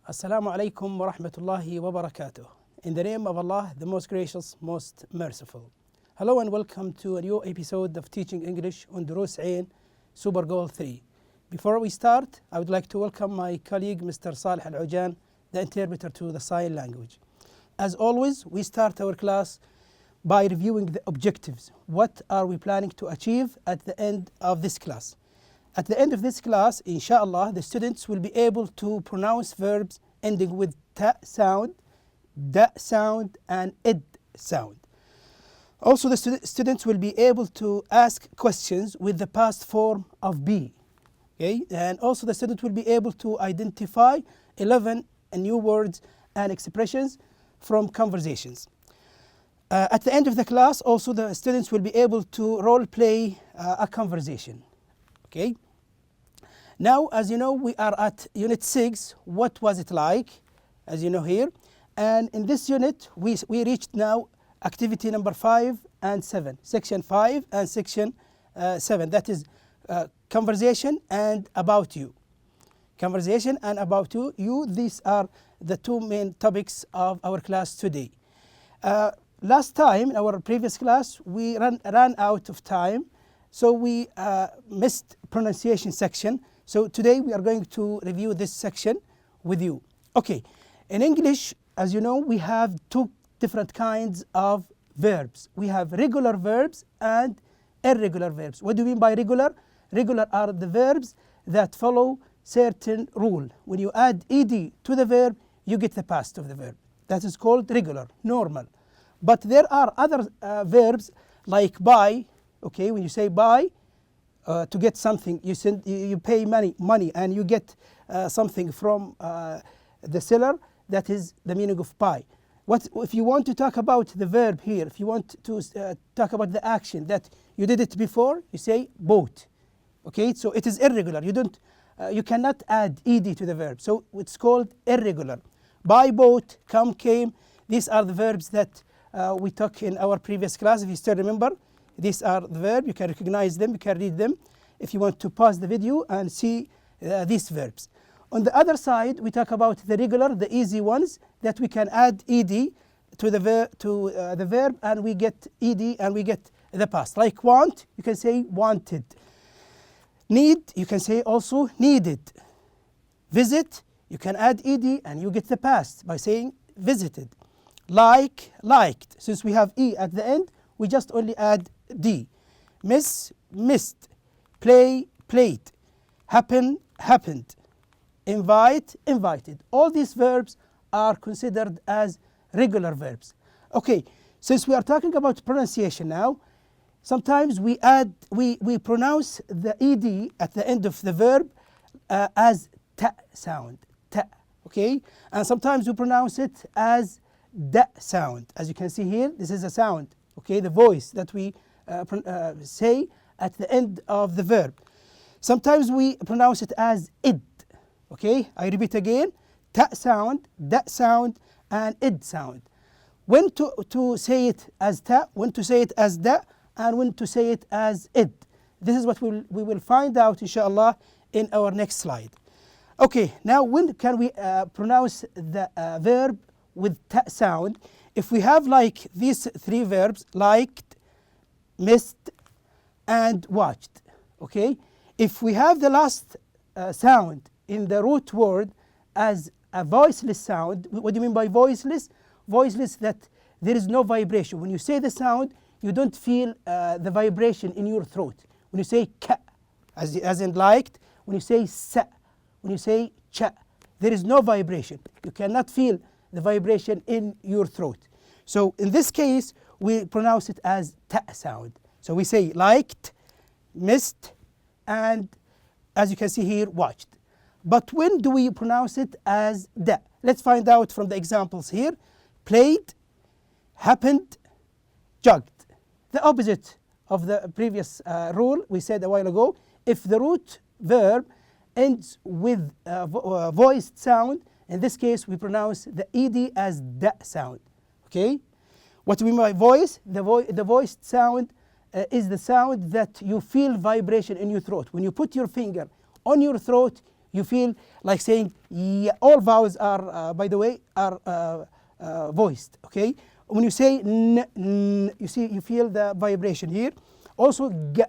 Assalamu alaikum wa rahmatullahi wa barakatuh. In the name of Allah, the most gracious, most merciful. Hello and welcome to a new episode of Teaching English on Dروس Super Goal 3. Before we start, I would like to welcome my colleague Mr. Salih Al-Ujan, the interpreter to the sign language. As always, we start our class by reviewing the objectives. What are we planning to achieve at the end of this class? At the end of this class, inshallah, the students will be able to pronounce verbs ending with ta sound, da sound, and id sound. Also, the students will be able to ask questions with the past form of be. Okay? And also, the student will be able to identify 11 new words and expressions from conversations. At the end of the class, also, the students will be able to role play a conversation. Okay. Now, as you know, we are at Unit 6. What was it like? As you know here. And in this unit, we reached now activity number 5 and 7. Section 5 and section 7. That is conversation and about you. Conversation and about you. These are the two main topics of our class today. Last time, in our previous class, we ran out of time. So we missed pronunciation section. So today we are going to review this section with you. Okay, in English, as you know, we have two different kinds of verbs. We have regular verbs and irregular verbs. What do you mean by regular? Regular are the verbs that follow certain rule. When you add ed to the verb, you get the past of the verb. That is called regular, normal. But there are other verbs like buy. Okay, when you say buy, to get something, you pay money, and you get something from the seller. That is the meaning of buy. If you want to talk about the verb here, if you want to talk about the action that you did it before, you say bought. Okay, so it is irregular. You cannot add ed to the verb, so it's called irregular. Buy, bought, come, came. These are the verbs that we took in our previous class. If you still remember. These are the verbs. You can recognize them. You can read them. If you want to pause the video and see these verbs. On the other side, we talk about the regular, the easy ones that we can add ed to the verb, and we get ed and we get the past. Like want, you can say wanted. Need, you can say also needed. Visit, you can add ed and you get the past by saying visited. Like, liked. Since we have e at the end, we just only add d. Miss, missed. Play, played. Happen, happened. Invite, invited. All these verbs are considered as regular verbs. Okay, since we are talking about pronunciation now, sometimes we pronounce the ed at the end of the verb as ta sound, ta. Okay, and sometimes we pronounce it as da sound. As you can see here, this is a sound. Okay, the voice that we say at the end of the verb. Sometimes we pronounce it as id. Okay, I repeat again: ta sound, da sound, and id sound. When to say it as ta, when to say it as da, and when to say it as id. This is what we will find out, inshallah, in our next slide. Okay, now when can we pronounce the verb with ta sound? If we have like these three verbs, liked, missed, and watched. Okay, if we have the last sound in the root word as a voiceless sound, what do you mean by voiceless? Voiceless, that there is no vibration. When you say the sound, you don't feel the vibration in your throat. When you say ka, as in liked, when you say sa, when you say cha, there is no vibration. You cannot feel the vibration in your throat. So in this case, we pronounce it as ta sound. So we say liked, missed, and as you can see here, watched. But when do we pronounce it as da? Let's find out from the examples here. Played, happened, jogged. The opposite of the previous rule we said a while ago. If the root verb ends with voiced sound, in this case we pronounce the ed as da sound. Okay? What do we mean by voice? The voiced sound is the sound that you feel vibration in your throat. When you put your finger on your throat, you feel like saying yeah. All vowels are, by the way, are voiced. Okay. When you say n, you feel the vibration here. Also, g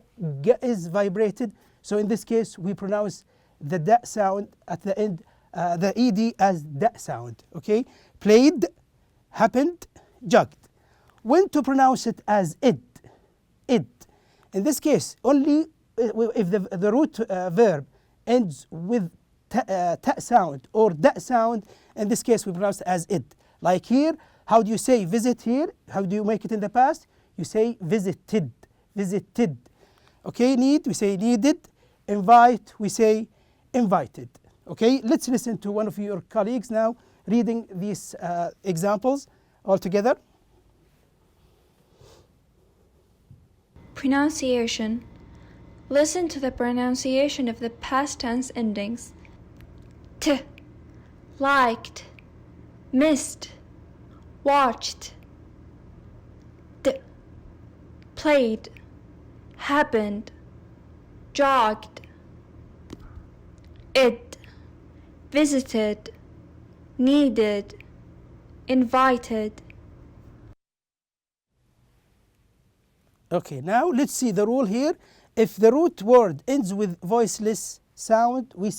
is vibrated. So in this case, we pronounce the d sound at the end, the ed as d sound. Okay. Played, happened, jogged. When to pronounce it as id. In this case, only if the root verb ends with t sound or d sound. In this case, we pronounce it as id. Like here, how do you say visit here? How do you make it in the past? You say visited. Okay, need, we say needed. Invite, we say invited. Okay, let's listen to one of your colleagues now reading these examples all together. Pronunciation. Listen to the pronunciation of the past tense endings. T, liked, missed, watched. D, played, happened, jogged. Id, visited, needed, invited. Okay, now let's see the rule here. If the root word ends with voiceless sound, we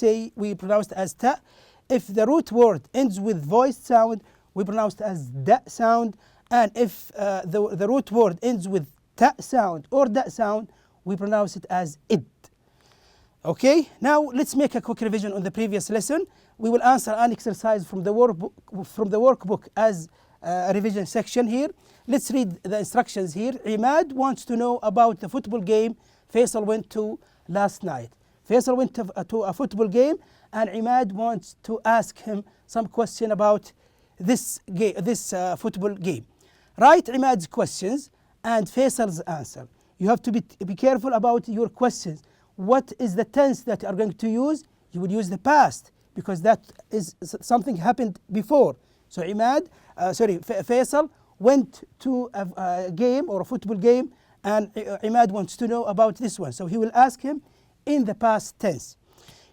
pronounce it as ta. If the root word ends with voiced sound, we pronounce it as da sound. And if the root word ends with ta sound or da sound, we pronounce it as id. Okay, now let's make a quick revision on the previous lesson. We will answer an exercise from the workbook as a revision section here. Let's read the instructions here. Imad wants to know about the football game Faisal went to last night. Faisal went to a football game, and Imad wants to ask him some question about this football game. Write Imad's questions and Faisal's answer. You have to be careful about your questions. What is the tense that you are going to use? You will use the past because that is something happened before. So Faisal went to a game or a football game, and Imad wants to know about this one. So he will ask him in the past tense.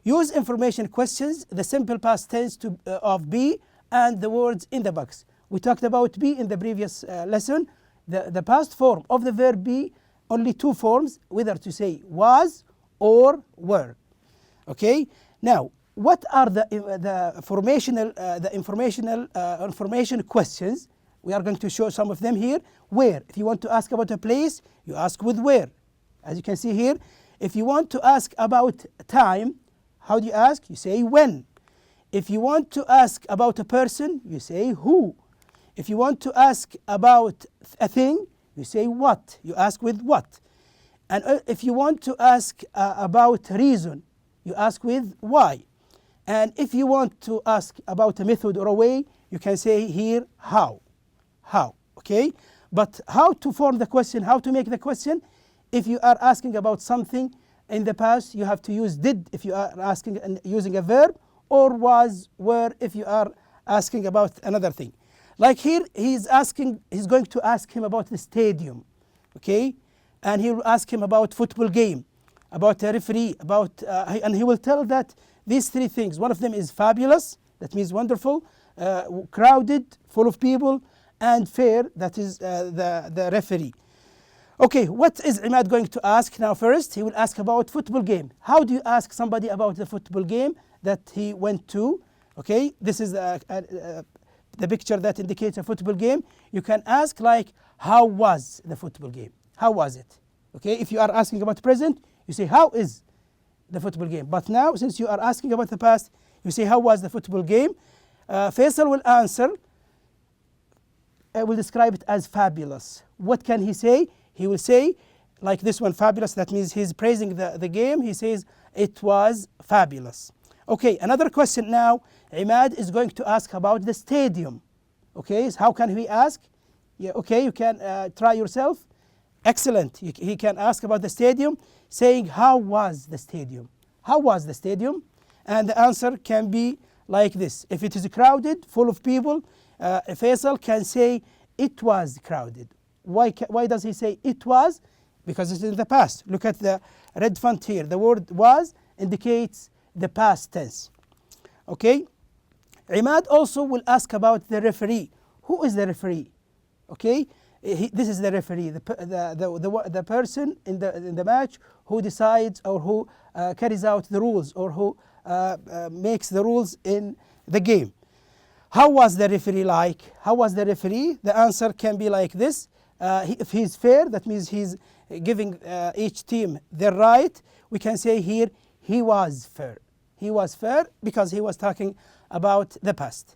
Use information questions, the simple past tense of be and the words in the box. We talked about be in the previous lesson. The past form of the verb be, only two forms, whether to say was or were. Okay. Now, what are the information questions? We are going to show some of them here. Where? If you want to ask about a place, you ask with where. As you can see here, if you want to ask about time, how do you ask? You say when. If you want to ask about a person, you say who. If you want to ask about a thing, you say what. You ask with what. And if you want to ask about reason, you ask with why. And if you want to ask about a method or a way, you can say here how. Okay? But how to form the question, how to make the question? If you are asking about something in the past, you have to use did if you are asking and using a verb, or was, were if you are asking about another thing. Like here, he's going to ask him about the stadium. Okay? And he will ask him about football game, about a referee, and he will tell that these three things. One of them is fabulous, that means wonderful, crowded, full of people, and fair, that is the referee. Okay, what is Imad going to ask now first? He will ask about football game. How do you ask somebody about the football game that he went to? Okay, this is the picture that indicates a football game. You can ask like, how was the football game? How was it? Okay, if you are asking about present, you say, how is the football game? But now, since you are asking about the past, you say, how was the football game? Faisal will answer, will describe it as fabulous. What can he say? He will say, like this one, fabulous. That means he's praising the game. He says, it was fabulous. Okay, another question now. Imad is going to ask about the stadium. Okay, so how can he ask? Yeah, okay, you can try yourself. Excellent. He can ask about the stadium, saying, how was the stadium? How was the stadium? And the answer can be like this. If it is crowded, full of people, Faisal can say, it was crowded. Why does he say it was? Because it's in the past. Look at the red font here. The word was indicates the past tense. Okay. Imad also will ask about the referee. Who is the referee? Okay. This is the referee, the person in the match who decides or who carries out the rules or who makes the rules in the game. How was the referee like? How was the referee? The answer can be like this. If he's fair, that means he's giving each team their right. We can say here, he was fair. He was fair because he was talking about the past.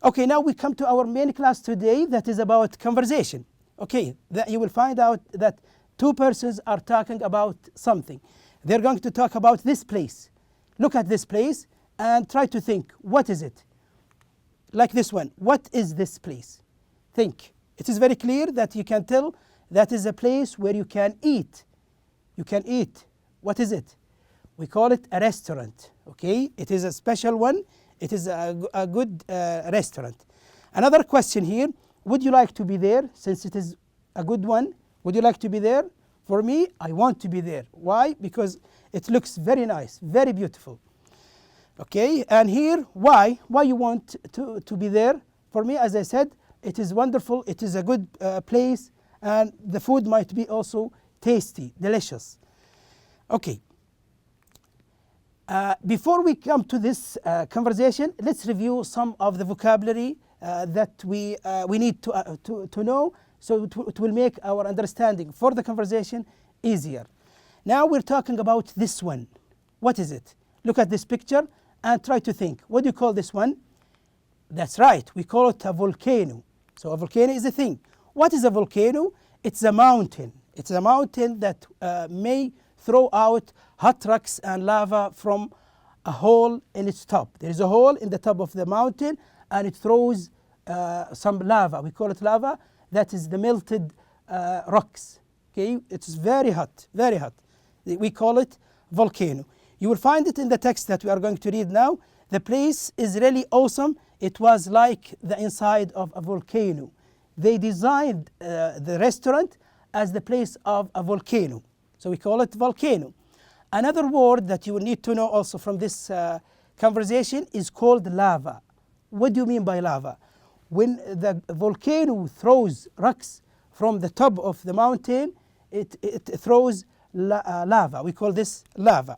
Okay, now we come to our main class today, that is about conversation. Okay, you will find out that two persons are talking about something. They're going to talk about this place. Look at this place and try to think, what is it? Like this one, what is this place? Think. It is very clear that you can tell that is a place where you can eat. You can eat. What is it? We call it a restaurant. Okay, it is a special one. It is a good restaurant. Another question here, would you like to be there? Since it is a good one, would you like to be there? For me, I want to be there. Why? Because it looks very nice, very beautiful. Okay, and here, why? Why you want to be there? For me, as I said, it is wonderful, it is a good place, and the food might be also tasty, delicious. Okay. Before we come to this conversation, let's review some of the vocabulary that we need to know, so it will make our understanding for the conversation easier. Now we're talking about this one. What is it? Look at this picture and try to think. What do you call this one? That's right, we call it a volcano. So a volcano is a thing. What is a volcano? It's a mountain. It's a mountain that may throw out hot rocks and lava from a hole in its top. There is a hole in the top of the mountain and it throws some lava. We call it lava. That is the melted rocks. Okay, it's very hot, very hot. We call it volcano. You will find it in the text that we are going to read now. The place is really awesome. It was like the inside of a volcano. They designed the restaurant as the place of a volcano. So we call it volcano. Another word that you will need to know also from this conversation is called lava. What do you mean by lava? When the volcano throws rocks from the top of the mountain, it throws lava. We call this lava.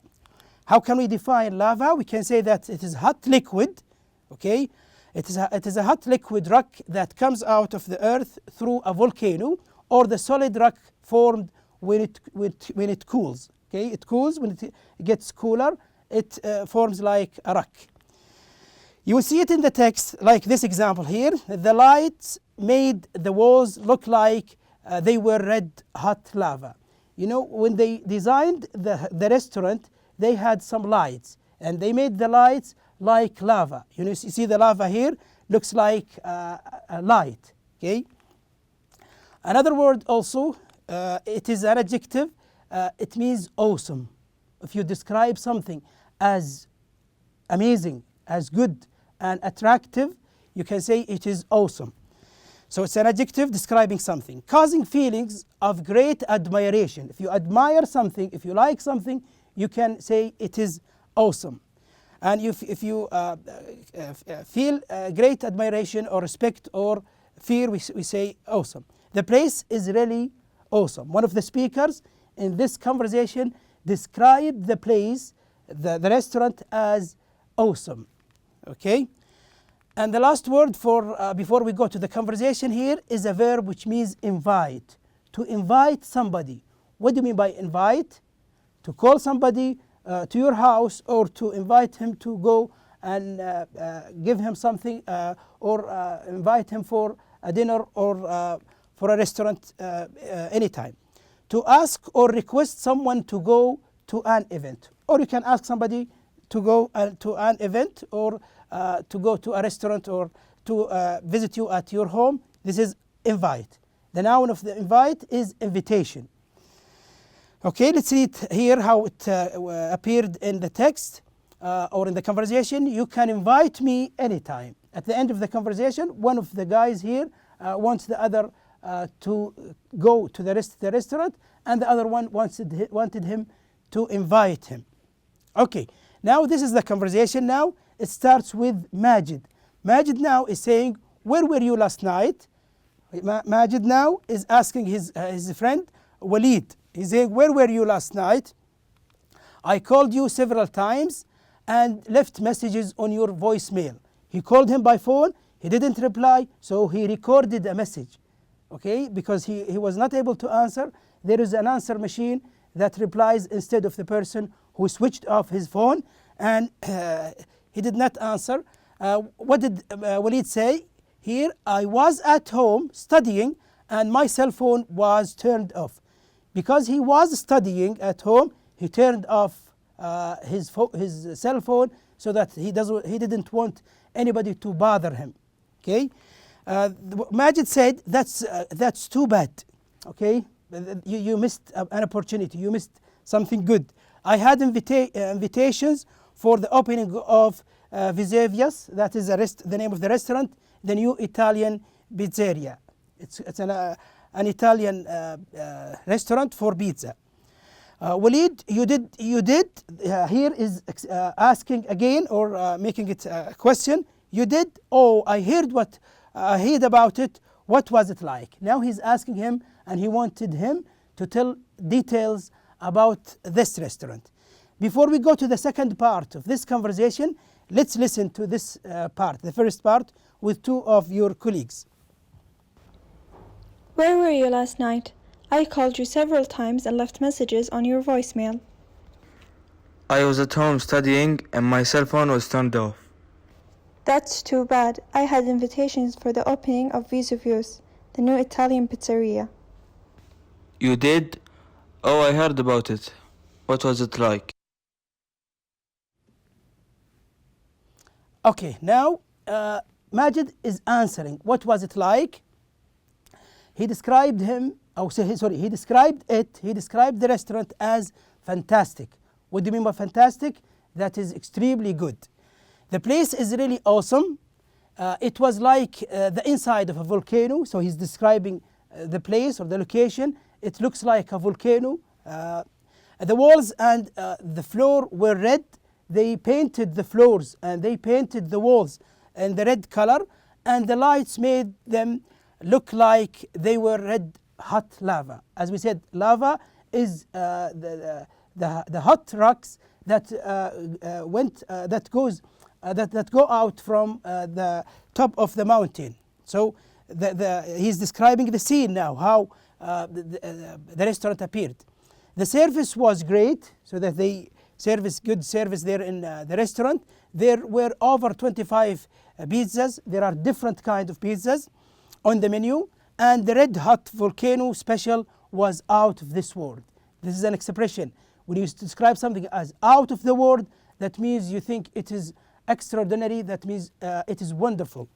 How can we define lava? We can say that it is hot liquid. Okay, it is a hot liquid rock that comes out of the earth through a volcano, or the solid rock formed when it cools. Okay, it cools. When it gets cooler, it forms like a rock. You will see it in the text like this example here. The lights made the walls look like they were red hot lava. You know, when they designed the restaurant, they had some lights and they made the lights like lava. You know, you see the lava here looks like a light. Okay. Another word also, it is an adjective. It means awesome. If you describe something as amazing, as good and attractive, you can say it is awesome. So it's an adjective describing something, causing feelings of great admiration. If you admire something, if you like something, you can say it is awesome. And if you feel great admiration or respect or fear, we say awesome. The place is really awesome. One of the speakers in this conversation described the place, the restaurant, as awesome. Okay? And the last word for before we go to the conversation here is a verb which means invite. To invite somebody. What do you mean by invite? To call somebody to your house, or to invite him to go and give him something, or invite him for a dinner or for a restaurant anytime. To ask or request someone to go to an event. Or you can ask somebody to go to an event, or to go to a restaurant, or to visit you at your home. This is invite. The noun of the invite is invitation. Okay, let's read here how it appeared in the text or in the conversation. You can invite me anytime. At the end of the conversation, one of the guys here wants the other to go to the restaurant, and the other one wanted him to invite him. Okay, Now this is the conversation. Now it starts with Majid. Majid now is saying, where were you last night? Majid now is asking his friend Walid. He's saying, where were you last night? I called you several times and left messages on your voicemail. He called him by phone. He didn't reply, so he recorded a message. Okay, because he was not able to answer. There is an answer machine that replies instead of the person who switched off his phone, and he did not answer. What did Walid say? Here, I was at home studying and my cell phone was turned off. Because he was studying at home, he turned off his cell phone so that he didn't want anybody to bother him. Okay, Majid said that's too bad. Okay, you missed an opportunity. You missed something good. I had invitations for the opening of Vesuvius. That is the name of the restaurant, the new Italian pizzeria. It's an Italian restaurant for pizza. Walid, you did. Here is asking again or making it a question. You did? Oh, I heard about it. What was it like? Now he's asking him, and he wanted him to tell details about this restaurant. Before we go to the second part of this conversation, let's listen to this part, the first part, with two of your colleagues. Where were you last night? I called you several times and left messages on your voicemail. I was at home studying and my cell phone was turned off. That's too bad. I had invitations for the opening of Vesuvius, the new Italian pizzeria. You did? Oh, I heard about it. What was it like? Okay, now Majid is answering. What was it like? He described he described the restaurant as fantastic. What do you mean by fantastic? That is extremely good. The place is really awesome. It was like the inside of a volcano. So he's describing the place or the location. It looks like a volcano. The walls and the floor were red. They painted the floors and they painted the walls in the red color, and the lights made them look like they were red hot lava. As we said, lava is the hot rocks that go out from the top of the mountain. So he's describing the scene now, how the restaurant appeared. The service was great, so that they good service there in the restaurant. There were over 25 pizzas. There are different kinds of pizzas on the menu, and the red hot volcano special was out of this world. This is an expression. When you describe something as out of the world, that means you think it is extraordinary. That means it is wonderful.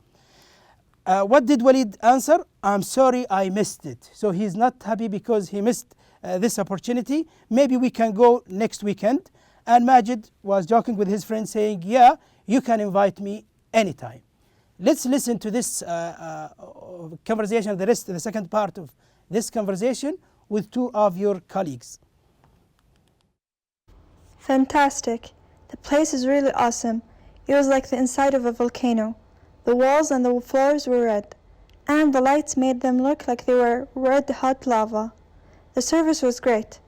What did Walid answer? I'm sorry I missed it. So he's not happy because he missed this opportunity. Maybe we can go next weekend. And Majid was joking with his friend saying, yeah, you can invite me anytime. Let's listen to this conversation, the second part of this conversation with two of your colleagues. Fantastic. The place is really awesome. It was like the inside of a volcano. The walls and the floors were red, and the lights made them look like they were red hot lava. The service was great.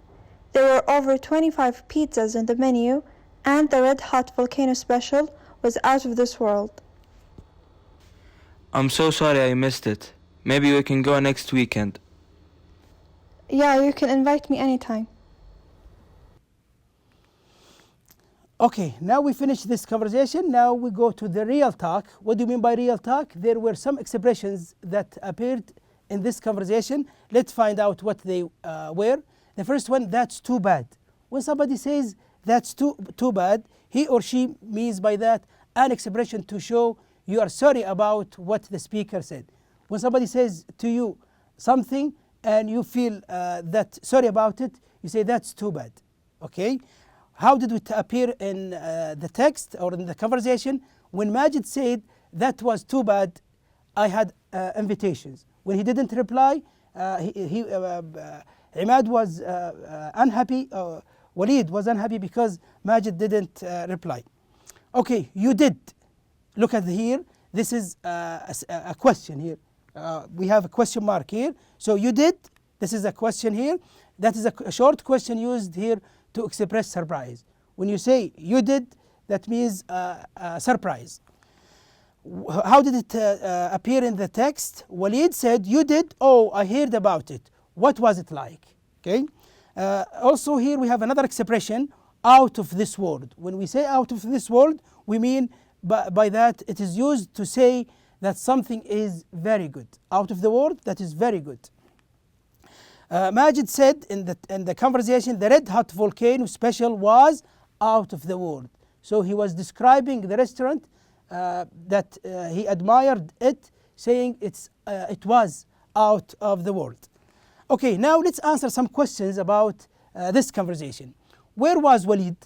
There were over 25 pizzas on the menu, and the red hot volcano special was out of this world. I'm so sorry I missed it. Maybe we can go next weekend. Yeah, you can invite me anytime. Okay, now we finish this conversation. Now we go to the real talk. What do you mean by real talk? There were some expressions that appeared in this conversation. Let's find out what they were. The first one, that's too bad. When somebody says that's too bad, he or she means by that an expression to show you are sorry about what the speaker said. When somebody says to you something and you feel that sorry about it, you say that's too bad. Okay? How did it appear in the text or in the conversation? When Majid said that was too bad, I had invitations. When he didn't reply, Imad was unhappy Walid was unhappy because Majid didn't reply. Okay, you did. Look at here. This is a question here. We have a question mark here. So you did. This is a question here. That is a short question used here to express surprise. When you say you did, that means surprise. How did it appear in the text? Walid said, you did. Oh, I heard about it. What was it like? Okay. Also here we have another expression, out of this world. When we say out of this world, we mean by that it is used to say that something is very good. Out of the world, that is very good. Majid said in the conversation, the red hot volcano special was out of the world. So he was describing the restaurant that he admired it, saying it was out of the world. Okay, now let's answer some questions about this conversation. Where was Walid?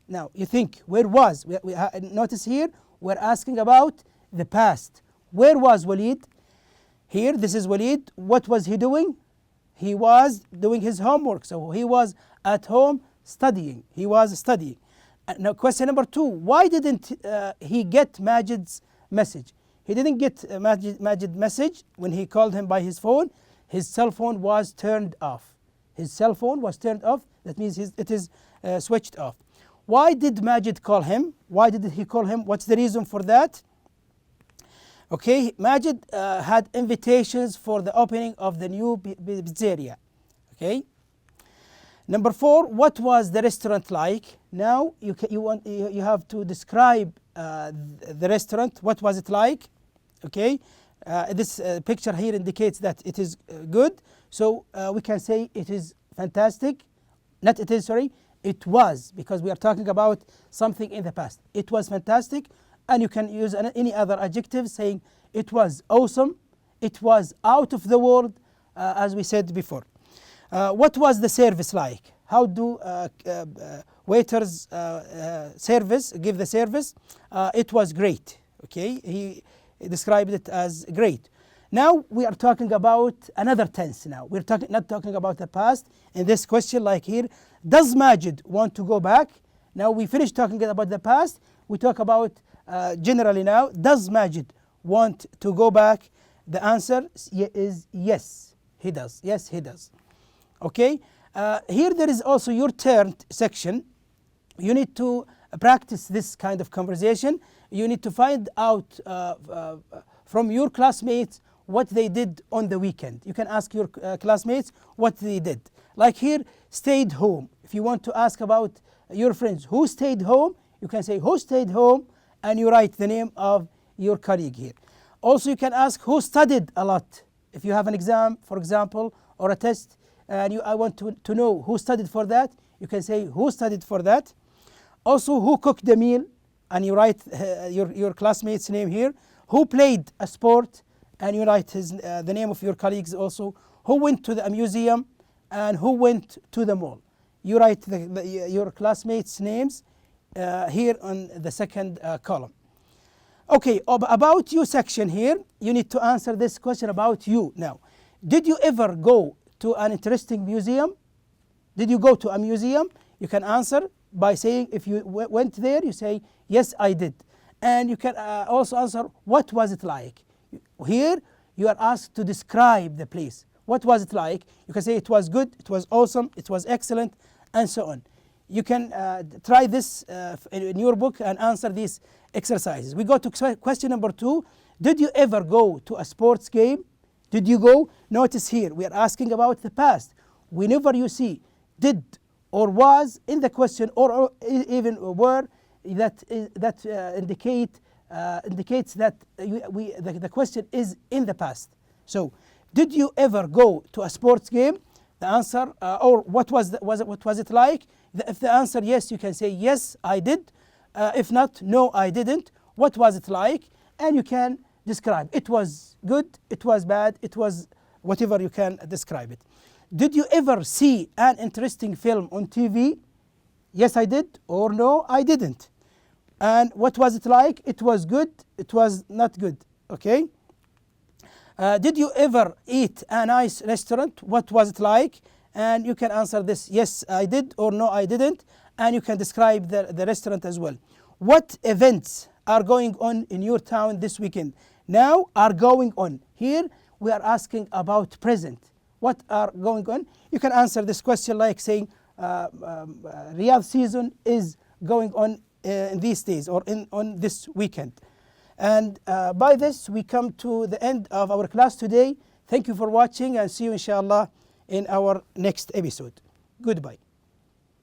Now you think, where was? Notice here we're asking about the past. Where was Walid? Here, this is Walid. What was he doing? He was doing his homework. So he was at home studying. He was studying. Now question number 2. Why didn't he get Majid's message? He didn't get Majid's message when he called him by his phone. His cell phone was turned off. His cell phone was turned off. That means it is switched off. Why did Majid call him? Why did he call him? What's the reason for that? Okay, Majid had invitations for the opening of the new pizzeria. Okay. Number 4, what was the restaurant like? Now you have to describe the restaurant. What was it like? Okay. This picture here indicates that it is good. So we can say it is fantastic. Not it is, sorry. It was, because we are talking about something in the past. It was fantastic. And you can use any other adjective saying it was awesome. It was out of the world, as we said before. What was the service like? How do waiters give the service? It was great. Okay, he described it as great. Now we are talking about another tense. Now we're not talking about the past. In this question, like here, does Majid want to go back? Now we finished talking about the past. We talk about generally now. Does Majid want to go back? The answer is yes, he does. Yes, he does. Okay. Here there is also your turn section. You need to practice this kind of conversation. You need to find out from your classmates what they did on the weekend. You can ask your classmates what they did. Like here, stayed home. If you want to ask about your friends who stayed home, you can say who stayed home, and you write the name of your colleague here. Also, you can ask who studied a lot. If you have an exam, for example, or a test, and I want to know who studied for that, you can say who studied for that. Also, who cooked the meal, and you write your classmate's name here. Who played a sport, and you write the name of your colleagues also. Who went to the museum, and who went to the mall. You write your classmates' names here on the second column. Okay, about you section here, you need to answer this question about you. Now, did you ever go to an interesting museum? Did you go to a museum? You can answer by saying if you went there, you say, yes, I did. And you can also answer, what was it like? Here, you are asked to describe the place. What was it like? You can say it was good, it was awesome, it was excellent, and so on. You can try this in your book and answer these exercises. We go to question number 2. Did you ever go to a sports game? Did you go? Notice here, we are asking about the past. Whenever you see did or was in the question, or even were, that indicates that the question is in the past. So, did you ever go to a sports game? The answer, or what was it like? If the answer yes, you can say yes, I did. If not, no, I didn't. What was it like? And you can describe. It was good, it was bad, it was whatever you can describe it. Did you ever see an interesting film on TV? Yes, I did, or no, I didn't. And what was it like? It was good, it was not good. Okay? Did you ever eat a nice restaurant? What was it like? and you can answer this yes I did or no I didn't, and you can describe the restaurant as well. What events are going on in your town this weekend? Now are going on. Here we are asking about present. What are going on? You can answer this question like saying Riyadh season is going on in these days or on this weekend. And by this we come to the end of our class today. Thank you for watching and see you inshallah in our next episode. Goodbye.